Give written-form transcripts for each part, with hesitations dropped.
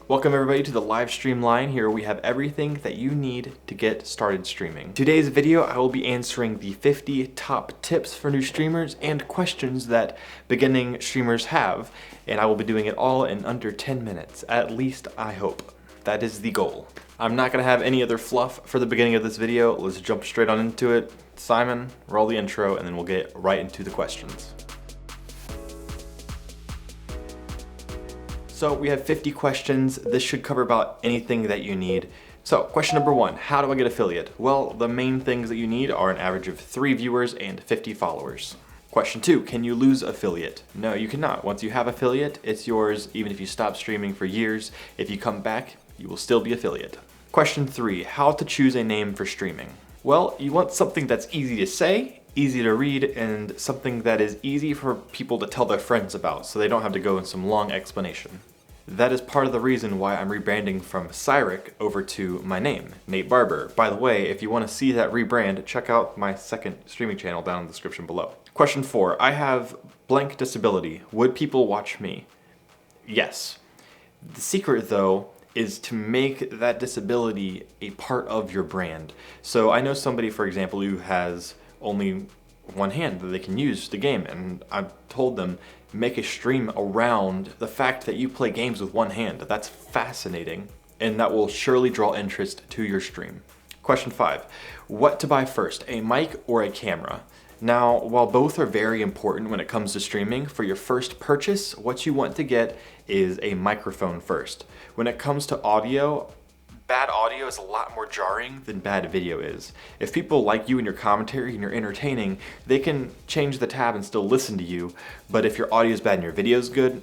Welcome everybody to the live stream line. Here we have everything that you need to get started streaming. Today's video, I will be answering the 50 top tips for new streamers and questions that beginning streamers have, and I will be doing it all in under 10 minutes. At least I hope. That is the goal. I'm not gonna have any other fluff for the beginning of this video. Let's jump straight on into it. Simon, roll the intro, and then we'll get right into the questions. So we have 50 questions. This should cover about anything that you need. So question number 1, how do I get affiliate? Well, the main things that you need are an average of 3 viewers and 50 followers. Question 2, can you lose affiliate? No, you cannot. Once you have affiliate, it's yours even if you stop streaming for years. If you come back, you will still be affiliate. Question 3, how to choose a name for streaming? Well, you want something that's easy to say, easy to read, and something that is easy for people to tell their friends about so they don't have to go in some long explanation. That is part of the reason why I'm rebranding from PSYRIK over to my name, Nate Barber. By the way, if you want to see that rebrand, check out my second streaming channel down in the description below. Question 4, I have blank disability. Would people watch me? Yes. The secret though is to make that disability a part of your brand. So I know somebody, for example, who has only one hand that they can use the game, and I've told them, make a stream around the fact that you play games with one hand. That's fascinating, and that will surely draw interest to your stream. Question 5, what to buy first, a mic or a camera? Now, while both are very important when it comes to streaming, for your first purchase, what you want to get is a microphone first. When it comes to audio, bad audio is a lot more jarring than bad video is. If people like you and your commentary and you're entertaining, they can change the tab and still listen to you, but if your audio is bad and your video is good,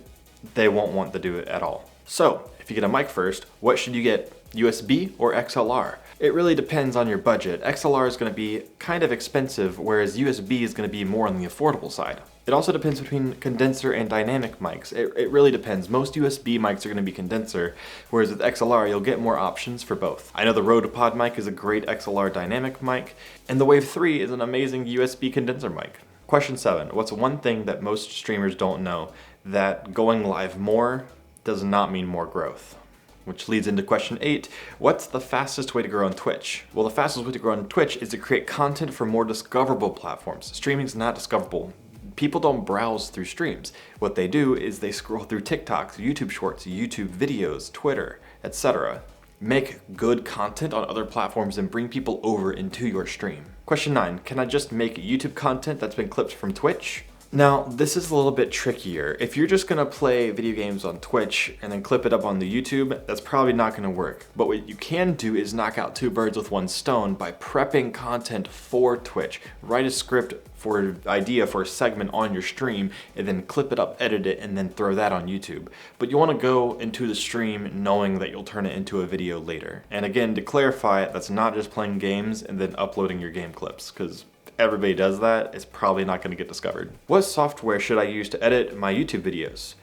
they won't want to do it at all. So, if you get a mic first, what should you get? USB or XLR? It really depends on your budget. XLR is going to be kind of expensive, whereas USB is going to be more on the affordable side. It also depends between condenser and dynamic mics. It really depends. Most USB mics are going to be condenser, whereas with XLR you'll get more options for both. I know the Rode mic is a great XLR dynamic mic, and the Wave 3 is an amazing USB condenser mic. Question 7, what's one thing that most streamers don't know? That going live more does not mean more growth. Which leads into question 8, what's the fastest way to grow on Twitch? Well, the fastest way to grow on Twitch is to create content for more discoverable platforms. Streaming's not discoverable. People don't browse through streams. What they do is they scroll through TikToks, YouTube Shorts, YouTube videos, Twitter, etc. Make good content on other platforms and bring people over into your stream. Question 9, can I just make YouTube content that's been clipped from Twitch? Now, this is a little bit trickier. If you're just gonna play video games on Twitch and then clip it up on the YouTube, that's probably not gonna work. But what you can do is knock out 2 birds with 1 stone by prepping content for Twitch. Write a script for an idea for a segment on your stream, and then clip it up, edit it, and then throw that on YouTube. But you wanna go into the stream knowing that you'll turn it into a video later. And again, to clarify, that's not just playing games and then uploading your game clips, because everybody does that, it's probably not going to get discovered. What software should I use to edit my YouTube videos?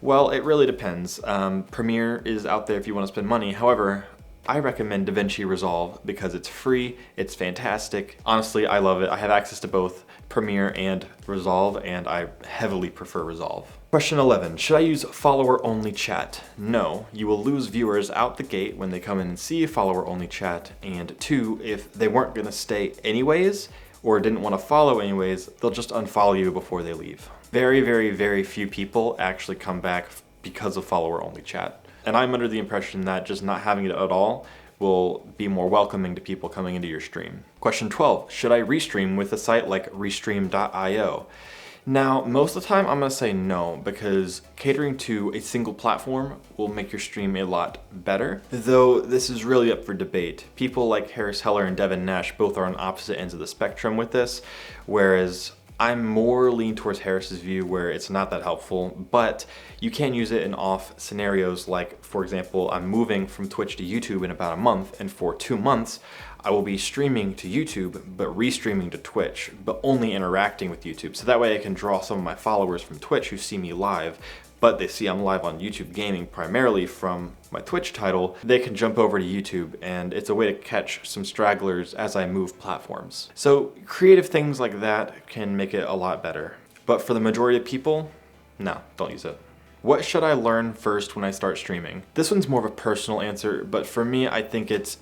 Well, it really depends. Premiere is out there if you want to spend money. However, I recommend DaVinci Resolve because it's free, it's fantastic. Honestly, I love it. I have access to both Premiere and Resolve, and I heavily prefer Resolve. Question 11, should I use follower-only chat? No, you will lose viewers out the gate when they come in and see follower-only chat, and 2, if they weren't going to stay anyways, or didn't want to follow anyways, they'll just unfollow you before they leave. Very, very, very few people actually come back because of follower-only chat. And I'm under the impression that just not having it at all will be more welcoming to people coming into your stream. Question 12, should I restream with a site like restream.io? Now, most of the time I'm gonna say no, because catering to a single platform will make your stream a lot better, though this is really up for debate. People like Harris Heller and Devin Nash both are on opposite ends of the spectrum with this, whereas I'm more lean towards Harris's view where it's not that helpful, but you can use it in off scenarios like, for example, I'm moving from Twitch to YouTube in about a month, and for 2 months, I will be streaming to YouTube, but restreaming to Twitch, but only interacting with YouTube. So that way I can draw some of my followers from Twitch who see me live, but they see I'm live on YouTube gaming primarily from my Twitch title. They can jump over to YouTube, and it's a way to catch some stragglers as I move platforms. So creative things like that can make it a lot better. But for the majority of people, no, don't use it. What should I learn first when I start streaming? This one's more of a personal answer, but for me, I think it's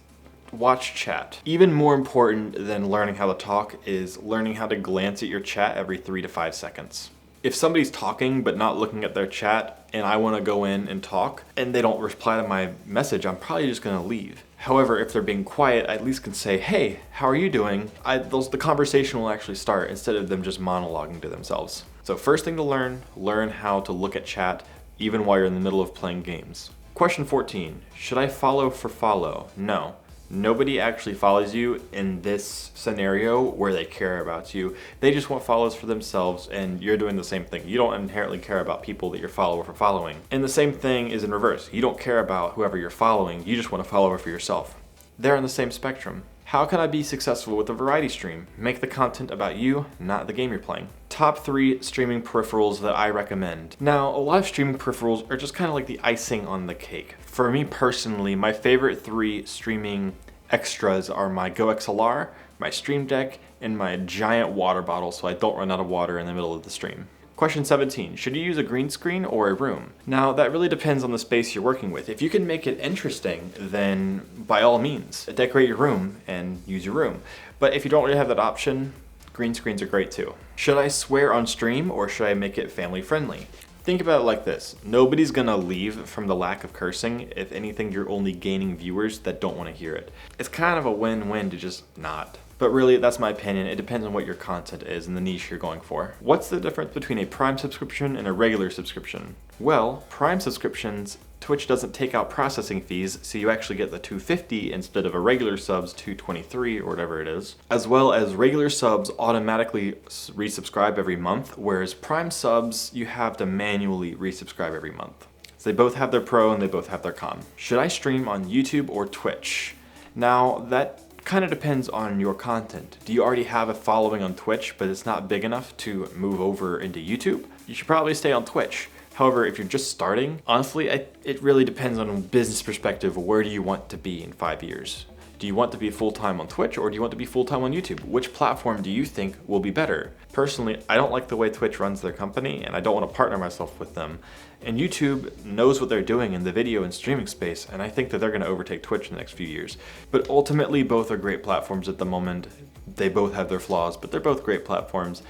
watch chat. Even more important than learning how to talk is learning how to glance at your chat every 3 to 5 seconds. If somebody's talking but not looking at their chat and I want to go in and talk and they don't reply to my message, I'm probably just going to leave. However, if they're being quiet, I at least can say, hey, how are you doing? The conversation will actually start instead of them just monologuing to themselves. So first thing to learn how to look at chat even while you're in the middle of playing games. Question 14, should I follow for follow? No. Nobody actually follows you in this scenario where they care about you. They just want follows for themselves, and you're doing the same thing. You don't inherently care about people that you're following for following. And the same thing is in reverse. You don't care about whoever you're following. You just want to follow for yourself. They're on the same spectrum. How can I be successful with a variety stream? Make the content about you, not the game you're playing. Top 3 streaming peripherals that I recommend. Now, a lot of streaming peripherals are just kind of like the icing on the cake. For me personally, my favorite 3 streaming extras are my Go XLR, my Stream Deck, and my giant water bottle so I don't run out of water in the middle of the stream. Question 17, should you use a green screen or a room? Now, that really depends on the space you're working with. If you can make it interesting, then by all means, decorate your room and use your room. But if you don't really have that option, green screens are great too. Should I swear on stream or should I make it family friendly? Think about it like this. Nobody's gonna leave from the lack of cursing. If anything, you're only gaining viewers that don't want to hear it. It's kind of a win-win to just not. But really, that's my opinion. It depends on what your content is and the niche you're going for. What's the difference between a Prime subscription and a regular subscription? Well, Prime subscriptions, Twitch doesn't take out processing fees, so you actually get the $250 instead of a regular sub's $223 or whatever it is. As well as regular subs automatically resubscribe every month, whereas Prime subs, you have to manually resubscribe every month. So they both have their pro and they both have their con. Should I stream on YouTube or Twitch? Now, that kind of depends on your content. Do you already have a following on Twitch, but it's not big enough to move over into YouTube? You should probably stay on Twitch. However, if you're just starting, honestly, it really depends on a business perspective. Where do you want to be in 5 years? Do you want to be full-time on Twitch or do you want to be full-time on YouTube? Which platform do you think will be better? Personally, I don't like the way Twitch runs their company and I don't want to partner myself with them. And YouTube knows what they're doing in the video and streaming space, and I think that they're going to overtake Twitch in the next few years. But ultimately, both are great platforms at the moment. They both have their flaws, but they're both great platforms.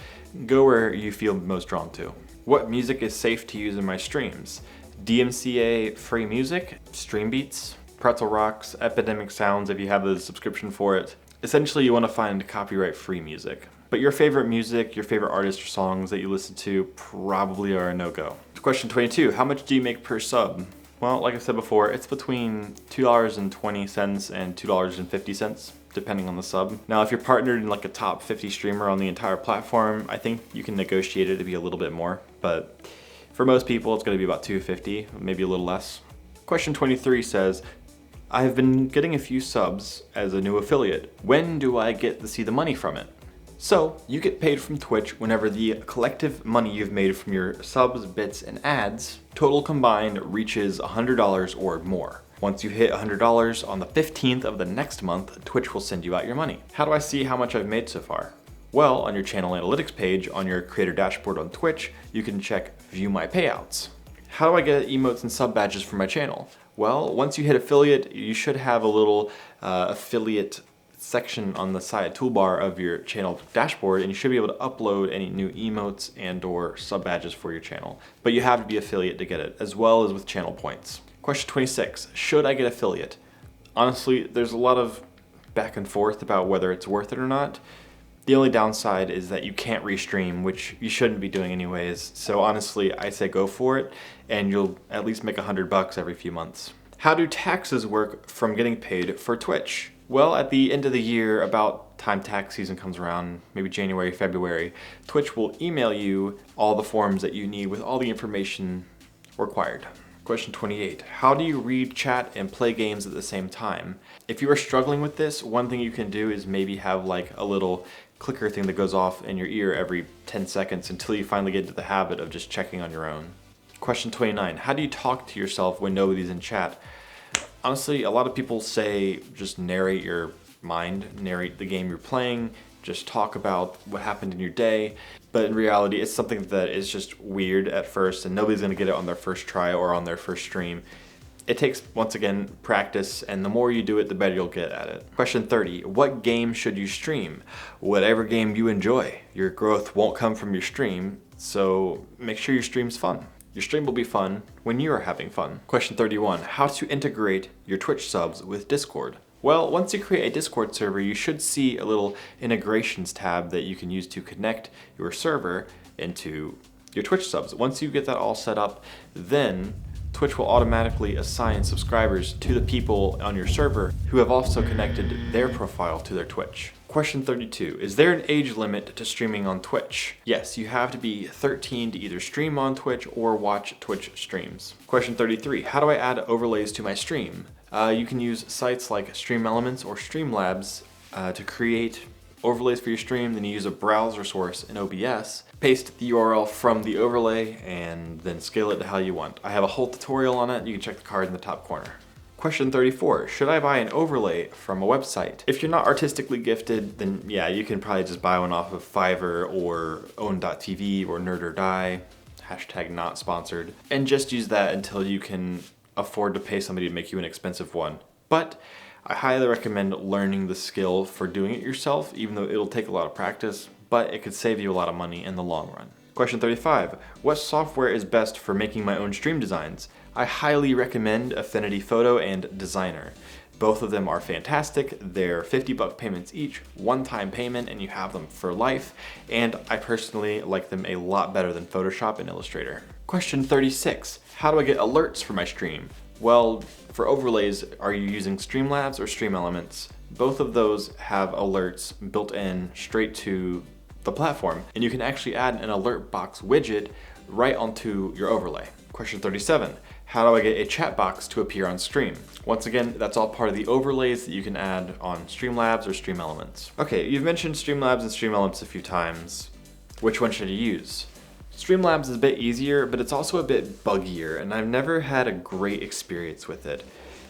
Go where you feel most drawn to. What music is safe to use in my streams? DMCA free music, Stream Beats, Pretzel Rocks, Epidemic Sounds if you have the subscription for it. Essentially, you want to find copyright-free music. But your favorite music, your favorite artists or songs that you listen to probably are a no-go. Question 22, how much do you make per sub? Well, like I said before, it's between $2.20 and $2.50, depending on the sub. Now, if you're partnered in like a top 50 streamer on the entire platform, I think you can negotiate it to be a little bit more. But for most people, it's going to be about $2.50, maybe a little less. Question 23 says, I have been getting a few subs as a new affiliate. When do I get to see the money from it? So, you get paid from Twitch whenever the collective money you've made from your subs, bits, and ads, total combined, reaches $100 or more. Once you hit $100 on the 15th of the next month, Twitch will send you out your money. How do I see how much I've made so far? Well, on your channel analytics page on your creator dashboard on Twitch, you can check View My Payouts. How do I get emotes and sub badges for my channel? Well, once you hit affiliate, you should have a little affiliate section on the side toolbar of your channel dashboard, and you should be able to upload any new emotes and or sub badges for your channel. But you have to be affiliate to get it, as well as with channel points. Question 26, should I get affiliate? Honestly, there's a lot of back and forth about whether it's worth it or not. The only downside is that you can't restream, which you shouldn't be doing anyways. So honestly, I say go for it, and you'll at least make $100 every few months. How do taxes work from getting paid for Twitch? Well, at the end of the year, about time tax season comes around, maybe January, February, Twitch will email you all the forms that you need with all the information required. Question 28, how do you read chat and play games at the same time? If you are struggling with this, one thing you can do is maybe have like a little clicker thing that goes off in your ear every 10 seconds until you finally get into the habit of just checking on your own. Question 29, how do you talk to yourself when nobody's in chat? Honestly, a lot of people say just narrate your mind, narrate the game you're playing, just talk about what happened in your day. But in reality, it's something that is just weird at first, and nobody's gonna get it on their first try or on their first stream. It takes, once again, practice, and the more you do it, the better you'll get at it. Question 30, what game should you stream? Whatever game you enjoy. Your growth won't come from your stream, so make sure your stream's fun. Your stream will be fun when you are having fun. Question 31, how to integrate your Twitch subs with Discord? Well, once you create a Discord server, you should see a little integrations tab that you can use to connect your server into your Twitch subs. Once you get that all set up, then Twitch will automatically assign subscribers to the people on your server who have also connected their profile to their Twitch. Question 32, is there an age limit to streaming on Twitch? Yes, you have to be 13 to either stream on Twitch or watch Twitch streams. Question 33, how do I add overlays to my stream? You can use sites like Stream Elements or Streamlabs to create overlays for your stream. Then you use a browser source in OBS, paste the URL from the overlay, and then scale it to how you want. I have a whole tutorial on it. You can check the card in the top corner. Question 34, should I buy an overlay from a website? If you're not artistically gifted, then yeah, you can probably just buy one off of Fiverr or own.tv or Nerd or Die, hashtag not sponsored, and just use that until you can afford to pay somebody to make you an expensive one. But I highly recommend learning the skill for doing it yourself, even though it'll take a lot of practice, but it could save you a lot of money in the long run. Question 35, what software is best for making my own stream designs? I highly recommend Affinity Photo and Designer. Both of them are fantastic. They're $50 payments each, one-time payment, and you have them for life. And I personally like them a lot better than Photoshop and Illustrator. Question 36, how do I get alerts for my stream? Well, for overlays, are you using Streamlabs or Stream Elements? Both of those have alerts built in straight to the platform, and you can actually add an alert box widget right onto your overlay. Question 37, how do I get a chat box to appear on stream? Once again, that's all part of the overlays that you can add on Streamlabs or Stream Elements. Okay, you've mentioned Streamlabs and Stream Elements a few times. Which one should you use? Streamlabs is a bit easier, but it's also a bit buggier, and I've never had a great experience with it.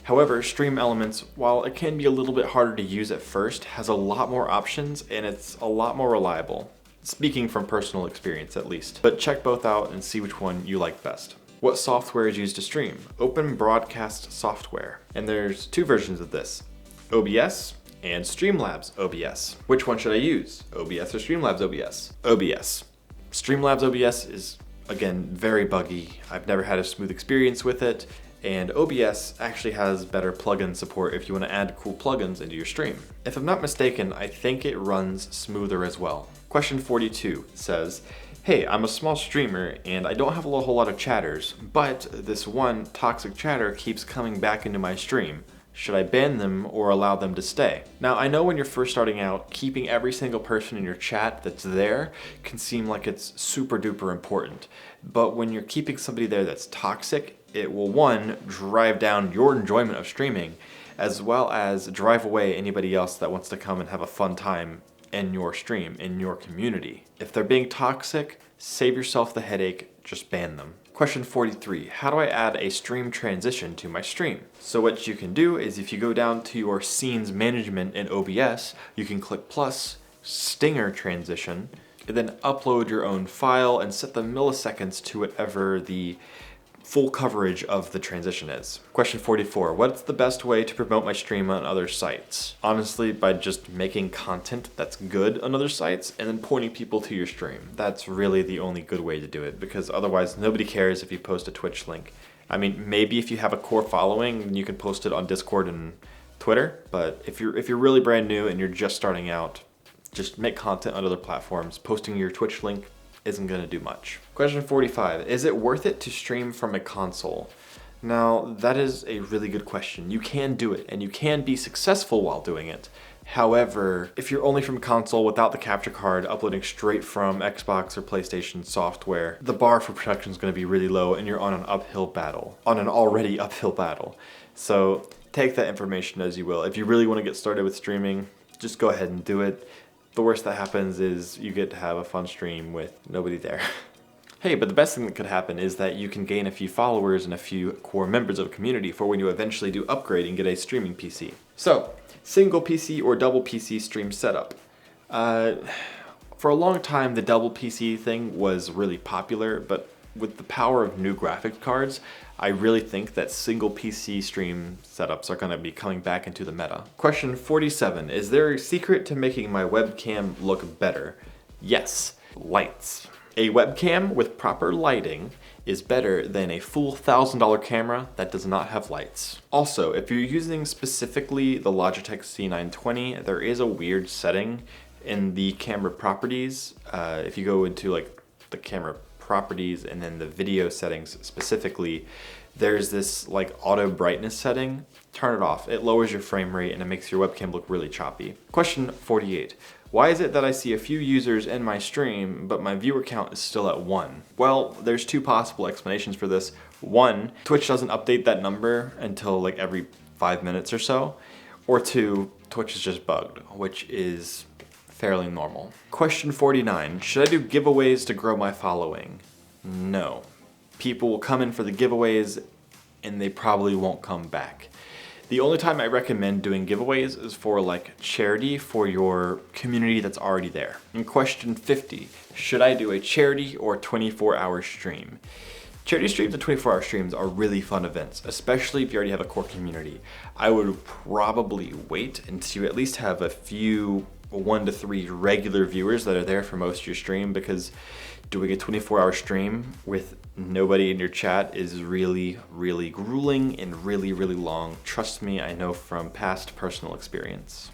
However, Stream Elements, while it can be a little bit harder to use at first, has a lot more options and it's a lot more reliable. Speaking from personal experience at least. But check both out and see which one you like best. What software is used to stream? Open Broadcast Software. And there's two versions of this, OBS and Streamlabs OBS. Which one should I use? OBS or Streamlabs OBS? OBS. Streamlabs OBS is, again, very buggy. I've never had a smooth experience with it, and OBS actually has better plugin support if you want to add cool plugins into your stream. If I'm not mistaken, I think it runs smoother as well. Question 42 says, hey, I'm a small streamer and I don't have a whole lot of chatters, but this one toxic chatter keeps coming back into my stream. Should I ban them or allow them to stay? Now, I know when you're first starting out, keeping every single person in your chat that's there can seem like it's super duper important. But when you're keeping somebody there that's toxic, it will, one, drive down your enjoyment of streaming, as well as drive away anybody else that wants to come and have a fun time in your stream, in your community. If they're being toxic, save yourself the headache, just ban them. Question 43, how do I add a stream transition to my stream? So what you can do is if you go down to your scenes management in OBS, you can click plus, stinger transition, and then upload your own file and set the milliseconds to whatever the full coverage of the transition is. Question 44, what's the best way to promote my stream on other sites? Honestly, by just making content that's good on other sites and then pointing people to your stream. That's really the only good way to do it, because otherwise nobody cares if you post a Twitch link. I mean, maybe if you have a core following, you can post it on Discord and Twitter, but if you're really brand new and you're just starting out, just make content on other platforms. Posting your Twitch link isn't gonna do much. Question 45, is it worth it to stream from a console? Now, that is a really good question. You can do it, and you can be successful while doing it. However, if you're only from a console without the capture card, uploading straight from Xbox or PlayStation software, the bar for production is gonna be really low, and you're on an uphill battle, on an already uphill battle. So take that information as you will. If you really wanna get started with streaming, just go ahead and do it. The worst that happens is you get to have a fun stream with nobody there. Hey, but the best thing that could happen is that you can gain a few followers and a few core members of a community for when you eventually do upgrade and get a streaming PC. So, single PC or double PC stream setup. For a long time, the double PC thing was really popular, but with the power of new graphics cards, I really think that single PC stream setups are going to be coming back into the meta. Question 47, is there a secret to making my webcam look better? Yes, lights. A webcam with proper lighting is better than a full $1,000 camera that does not have lights. Also, if you're using specifically the Logitech C920, there is a weird setting in the camera properties. If you go into like the camera properties and then the video settings specifically, there's this like auto brightness setting. Turn it off. It lowers your frame rate and it makes your webcam look really choppy. Question 48. Why is it that I see a few users in my stream, but my viewer count is still at 1? Well, there's two possible explanations for this. One, Twitch doesn't update that number until like every 5 minutes or so. Or two, Twitch is just bugged, which is fairly normal. Question 49, should I do giveaways to grow my following? No. People will come in for the giveaways and they probably won't come back. The only time I recommend doing giveaways is for like charity for your community that's already there. And question 50, should I do a charity or 24-hour stream? Charity streams and 24-hour streams are really fun events, especially if you already have a core community. I would probably wait until you at least have a few 1 to 3 regular viewers that are there for most of your stream, because doing a 24-hour stream with nobody in your chat is really, really grueling and really, really long. Trust me, I know from past personal experience.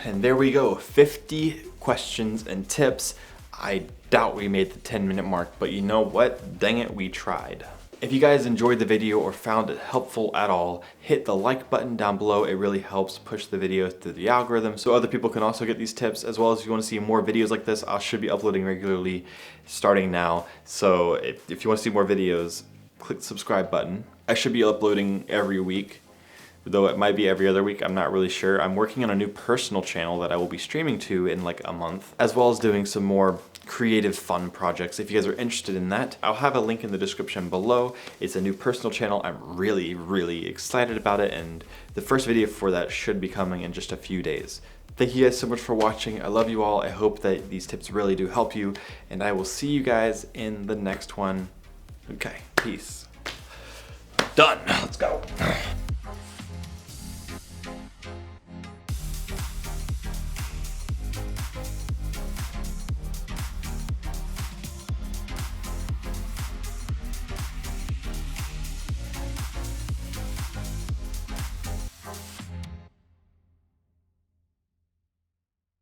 And there we go, 50 questions and tips. I doubt we made the 10-minute mark, but you know what? Dang it, we tried. If you guys enjoyed the video or found it helpful at all, hit the like button down below. It really helps push the video through the algorithm so other people can also get these tips, as well as if you want to see more videos like this, I should be uploading regularly starting now. So if you want to see more videos, click the subscribe button. I should be uploading every week, though it might be every other week, I'm not really sure. I'm working on a new personal channel that I will be streaming to in like a month, as well as doing some more creative fun projects. If you guys are interested in that, I'll have a link in the description below. It's a new personal channel. I'm really, really excited about it, and the first video for that should be coming in just a few days. Thank you guys so much for watching. I love you all. I hope that these tips really do help you, and I will see you guys in the next one. Okay, peace. Done. Let's go.